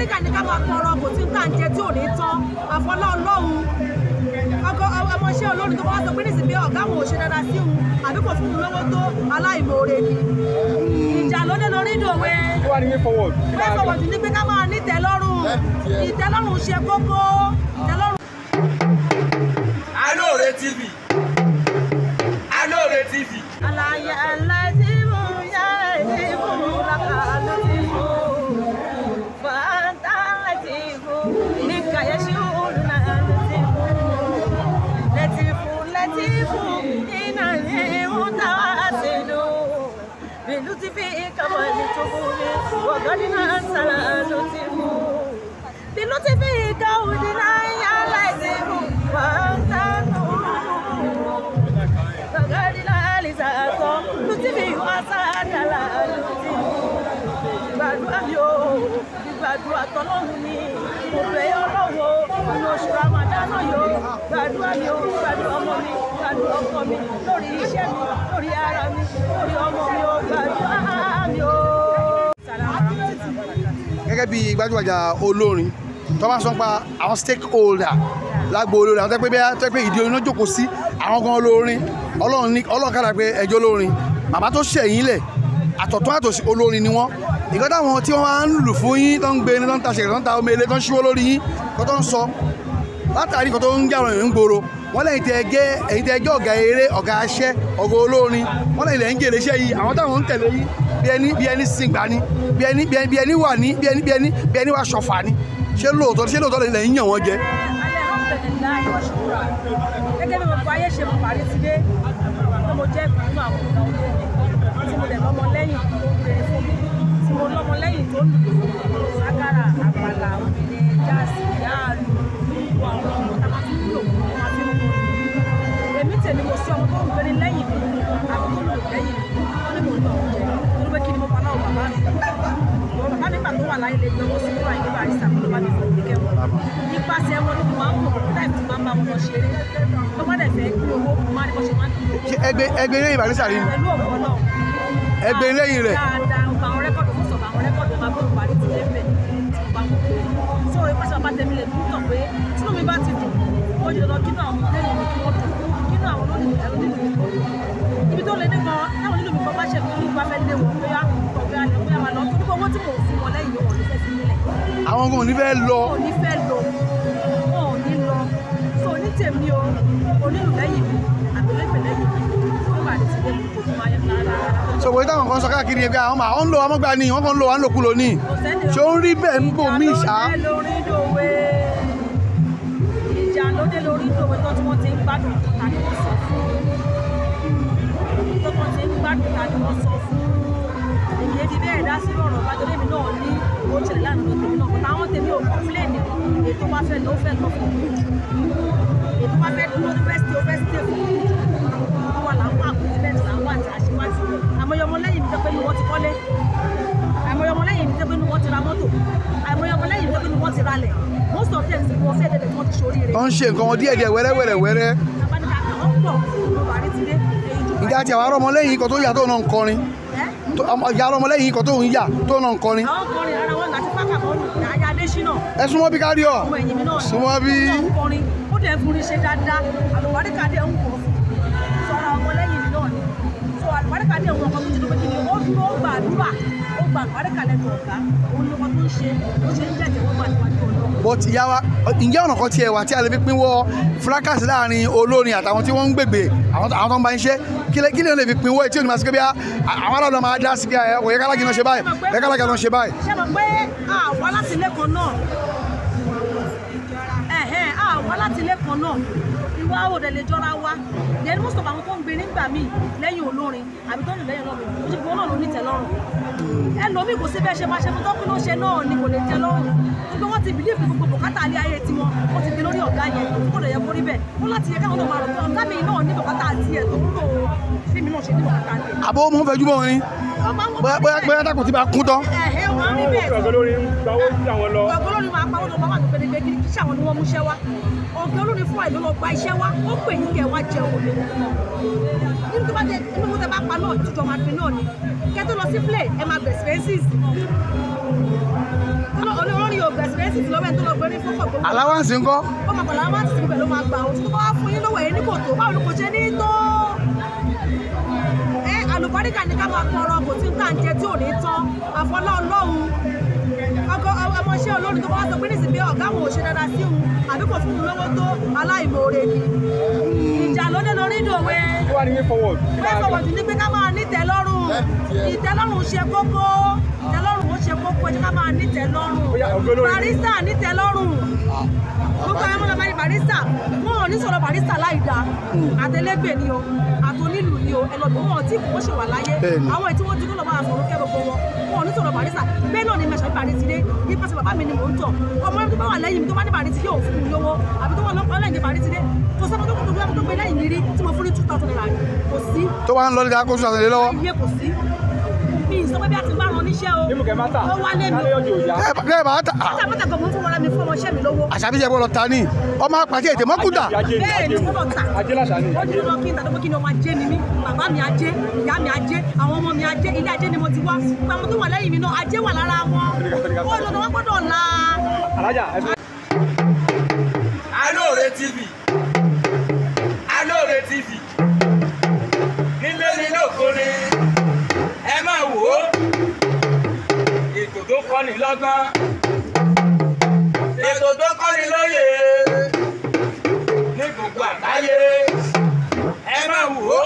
àlùbáríkà ní ká máa tọrọ kò tí ń tà ń jẹ tí ò ní tán àfọlọ́ ọlọ́run ọmọọṣẹ́ olórin tó bá sọ pé nísìnyí ọ̀gá àwọn ò ṣe dáadáa sí òun àbí kò fún un lọ́wọ́ tó aláìmoore ni ìjà lóde lórí ìdòwe way forward ní pé ká máa nítẹ́lọ́rùn ìtẹ́lọ́rùn ṣe kókó ìtẹ́lọ́rùn. Olorin TV. Olorin TV. Alaye alazimu ya elimu lakalutimu fantalatimu nikayashuluna lutimu latifu inani mutawasilu bilutifi kamali tubuni wagadina salalutimu bilutifi kaudina ya lazimu fantalu gbàdúrà tọ́lọ́run ni mo bẹ̀ ọ́ lọ́wọ́ ní oṣù Ramadan yóò gbàdúrà mi ò gbàdúrà ọmọ mi gbàdúrà ọkọ mi lórí iṣẹ́ mi lórí ara mi lórí ọmọ mi ò gbàdúrà mi ò. Gẹ́gẹ́ bí gbajúgbajà olórin tó bá sọ pa àwọn stakeholder lágbo olórin àwọn tẹ́ pé ìdí orin náà jókòó sí àwọn gan olórin ọlọ́run kára pé ẹjọ́ olórin bàbá tó ṣẹ̀yìn lẹ̀ àtọ̀tún àtòsí olórin ni wọ́n ìgbà táwọn tí wọ́n máa ń lù fún yín tó ń gbé ní tó ń ta ṣẹ̀kẹ̀ tó ń ta omi ilé tó ń ṣíwó lórí yín kó tó ń sọ látàrí kó tó ń jà ọ̀rọ̀ ń gbòòrò wọ́n lẹ́yìn tẹ́ ẹjọ́ ọ̀gá eré ọ̀gá aṣẹ́ ọ̀gá olórin wọ́n lẹ́yìn lẹ́yìn gèrè iṣẹ́ yìí àwọn táwọn ń tẹ̀lé yín bí ẹni sìngbà ni bí ẹni wà ní bí ẹni wà ṣọ̀fà ni ṣé lóòótọ́ lẹ́yìn yàn wọ́n jẹ. Gẹ́gẹ́ bí gbogbo ayé ṣe mọ̀ Barritide mo jẹ́ ìpínlẹ̀ àwọn ọ̀dọ́ tí mo lẹ̀ lọ́mọ lẹ́yìn tó ń bèrè fún mi tí mo lọ́mọ lẹ́yìn tó lù sákàrà àpàlà obìnrin jáàsì yáàlú gbogbo àwọn ọmọ tá a máa fi ń lò wọ́n máa fi ń mú èmi tèmi mo sí ọmọ tó ń bèrè lẹ́yìn mi àbí tó lù lẹ́yìn mi wọ́n ní mo lọ jẹ torí pé kí ni mo pa náà bàbá mi bàbá mi pàtó wà láyé lè gbé owó sí nígbà yìí Barrister ló bá mi fọ òkè wọn nípasẹ̀ wọn ni mo máa ń mọ̀ láì fi máa ń bá wọn ṣeré tó bá dẹ̀ fẹ́ kí owó máa ní bó ṣe máa ń kí ẹgbẹ́ lẹ́yìn Barrister rí ni pẹ̀lú ọ̀pọ̀ náà ẹgbẹ́ lẹ́yìn rẹ̀ dáadáa gba àwọn rẹ́kọ̀dù fún sọ̀rọ̀ àwọn rẹ́kọ̀dù máa gbọ́ Barritide lẹ́fẹ̀ẹ́ tí mo bá mọ̀ pé so ìpàṣẹ bàbá tẹ̀mí lè dùn tàn pé tínú mi bá ti dùn ó di dandan kínú àwọn lẹ́yìn mi kí wọ́n dùn kínú àwọn lónìí ẹ̀rọ nínú mi ibi tó lé ní gan táwọn nínú mi kan bá ṣe fún mi bá fẹ́ lé wọn bóyá ọ̀gbẹ́ àlẹ́ bóyá máa lọ torí pé owó tí mò ń fún wọn lẹ́yìn wọn ò ní fẹ́ sí nílẹ̀ àwọn ọmọ ò ní fẹ́ lọ wọn ò ní fẹ́ lọ wọn ò ní lọ so ní tèmi o onílù lẹ́yìn mi àbẹ̀lẹ́gbẹ̀ lẹ́yìn mi fún Barritide kò máa yẹ rárá. sọ̀rọ̀ ìtàn kan sọ káàkiri ẹgbẹ́ àwọn máa ń lo ọmọgbà ni wọ́n kàn ń lo wà ń lòkulò ní ṣé ó ń rí bẹ́ẹ̀ ń bò mí ìṣá. ìjà lóde lórí ìdòwe tó tí wọ́n ti ń gbádùn ta ni wọ́n sọ fún tó wọ́n ti ń gbádùn ta ni wọ́n sọ fún èyí ti bẹ́ẹ̀ dá sí ọ̀rọ̀ bá torí mi náà ní ó ṣẹlẹ̀ lánàá ló tèmi náà kó táwọn tèmi ò kọ́ńpléènì ètò bá fẹ́ lọ fẹ́ lọ fún mi ètò bá fẹ́ lọ fẹ́sítì ó fẹ́sítì fún mi wọ́n wà láwọn àkùnrin làwọn àti àṣewájú àmọ́yọmọlẹ́yìn mi jẹ́ pé ni wọ́n ti kọ́lé àmọ́yọmọlẹ́yìn mi jẹ́ pé ni wọ́n ti ra mọ́tò àmọ́yọmọlẹ́yìn mi jẹ́ pé ni wọ́n ti ralẹ̀ most of them ti wọ́n fẹ́ dẹ̀dẹ̀ wọ́n ti ṣoríire. wọ́n ń ṣe nǹkan wọn díẹ̀díẹ̀ wẹ́rẹ́wẹ́rẹ́. ìjà àti àwọn ọmọlẹ́yìn kan tó yà tó náà ń kọrin ìyá ọmọlẹ́yìn kan tó ń yà tó náà ń kọrin. àwọn kọrin ara wọn láti fákà mọ́nù àyà adésínà. ẹ súnmọ́ bí kárí ọ̀ súnmọ́ bí. ó dẹ̀ fún ní ṣe dáadáa àlùbáríkàdé ń wọ̀ sọ̀rọ̀ ọmọlẹ́yìn mi náà ni so àlùbáríkàdé ń wọ̀ ọkọ̀ tó ti dúpẹ́ kí ni ó dúró gbàdúrà ó gba àlùbáríkàdé tó ọ̀gá òun ló kọ́ tó ń ṣe ó ṣe ń jẹ́jẹ́ wọ́n gbà níwájú ọlọ́run. but ìyá wa ǹjẹ́ ọ̀nà kan tiẹ̀ wà tí a lè fi pinwọ́ fracas láàrin olórin àtàwọn tí wọ́n ń gbègbè àwọn tó ń bá ń ṣe kí lè lè fi pinwọ́ tí ò ní máa sí pé bí àwọn aráàlú máa dá sí bí ẹ̀ kò yẹ kálákì náà ṣe báyìí ẹ̀ kálákì náà ṣe báyìí. ṣé mo pé àwọn alátìlẹ́kọ̀ọ́ náà àwọn alátìlẹ́kọ̀ọ́ náà ìwà òde lè jọra wa then most of àwọn tó ń gbé nígbà míì lẹ́yìn olórin àbí tó ń lẹ́yìn olórin ó ṣe fún wọn náà ló ní tẹ́lọ́rùn ẹlòmíì kò sí bẹ́ẹ̀ ṣe máa ṣe fún tọ́kùn ló ṣe náà ni kò lè tẹ́lọ́rùn gbogbo wọn ti bìlíìfù gbogbo bùkátà alẹ́ ayé tiwọn wọ́n ti gbé lórí ọ̀gá yẹn kó lè yẹ kó rí bẹ́ẹ̀ wọ́n láti yẹ káwọn náà máa rò pé ọ̀gá mi náà ní bùkátà àti ẹ̀ tó ń lò ó bí mi náà ṣe ní bùkátà àti ẹ̀. àbó mo ń fẹjú bọ́ wọn ni bóyá dákun ti bá kún tán. ọ̀gọ́lórin gbawó sí àwọn lọ. ọ̀gọ́lórin máa pawó lọ bá wà tó gbẹdẹgbẹ kí ṣàwọn ni wọ́n mú iṣẹ́ wá ọ̀gá olórin fún àìlú lọ gba iṣẹ́ wá ó pè yín kẹ́ wá jẹun òde nínú tó bá tẹ inú tó tẹ bá pa náà jíjọ máa gbé náà ni kẹ́ tó lọ sí play ẹ máa gbẹ̀ spaces olórin yóò sí ti lọ́wọ́ ẹ̀ tó lọ gbé ní fọ́kọ̀ gbogbo. allowance ńkọ́. ó máa pàlà allowance ti pẹ̀lú máa gbà ó tó bá wá fún yín lówó ẹ̀ ní kò tó báwo ló kò ṣe ní tó. Àlùbáríkà ní ká máa tọrọ kò tí ń tà ń jẹ tí ò ní tán àfọlá Ọlọ́run ọmọọṣẹ́ Olórin tó bá sọ pé nísìnyí ọ̀gá àwọn ò ṣe dáadáa sí òun àbí kò fún un lówó tó aláìmoore ni ìjà ló dé lórí ìdòwe way forward ní pé ká máa nítẹ́lọ́rùn ìtẹ́lọ́rùn ṣe kókó ìtẹ́lọ́rùn ó ṣe kókó ẹ jẹ́ ká máa nítẹ́lọ́rùn Barrister nítẹ́lọ́rùn gbogbo àwọn ọmọdé máa ní Barrister wọn ò ní sọ̀rọ̀ Barrister láì dáa àtẹlẹgbẹ ni o àtònílù ni o ẹlọgbọn wọn tí kò ṣe wà láyé àwọn ètí wọn ti kó lọ máa fọwọ́ kẹ́ gbogbo wọn ò ní sọ̀rọ̀ Barrister bẹ́ẹ̀ náà ni mẹsàn án Barrister nípasẹ̀ bàbá mi ni mò ń tọ̀ ọmọ ẹni tó bá wà lẹ́yìn mi tó bá ní Barrister yóò fún mi lówó àbí tó wà lọ́pọ̀ lẹ́yìn Barrister kò sọ́mọ tó kù tó gbé lẹ́yìn mi rí tí mo fún ní 2,000 naira kò sí. tó bá ń lọ nígbà kó 2,000 lé lọ́wọ́. iye kò sí mi ì sọ pé bí a ti bá wọn níṣẹ́ o ó wá lé mi. bẹ́ẹ̀ bá ta. bàtà bàtà gbọ̀ngàn fún wọn mi fún ọmọọṣẹ́ mi lówó. àṣàbí jẹ́ bọ́lọ̀ ta ni ọmọ apàṣẹ ètè mọ́kúta. bẹ́ẹ̀ ni mo lọ ta ó ní lọ kí n tàbí kí ni ọmọ ajé ni mí bàbá mi ajé ìyá mi ajé àwọn ọmọ mi ajé ilé ajé ni mo ti wá àwọn tó wà lẹ́yìn mi náà ajé wà lára wọn ó lọ́dọ̀ wọn gbọ́dọ̀ la. Olorin TV Olorin TV nílé ní lókòrè ẹ máa wò ó ètò tó kọ́ni lọ́gbọ́n ètò tó kọ́ni lóye ní gbogbo àgbáyé ẹ máa wò ó.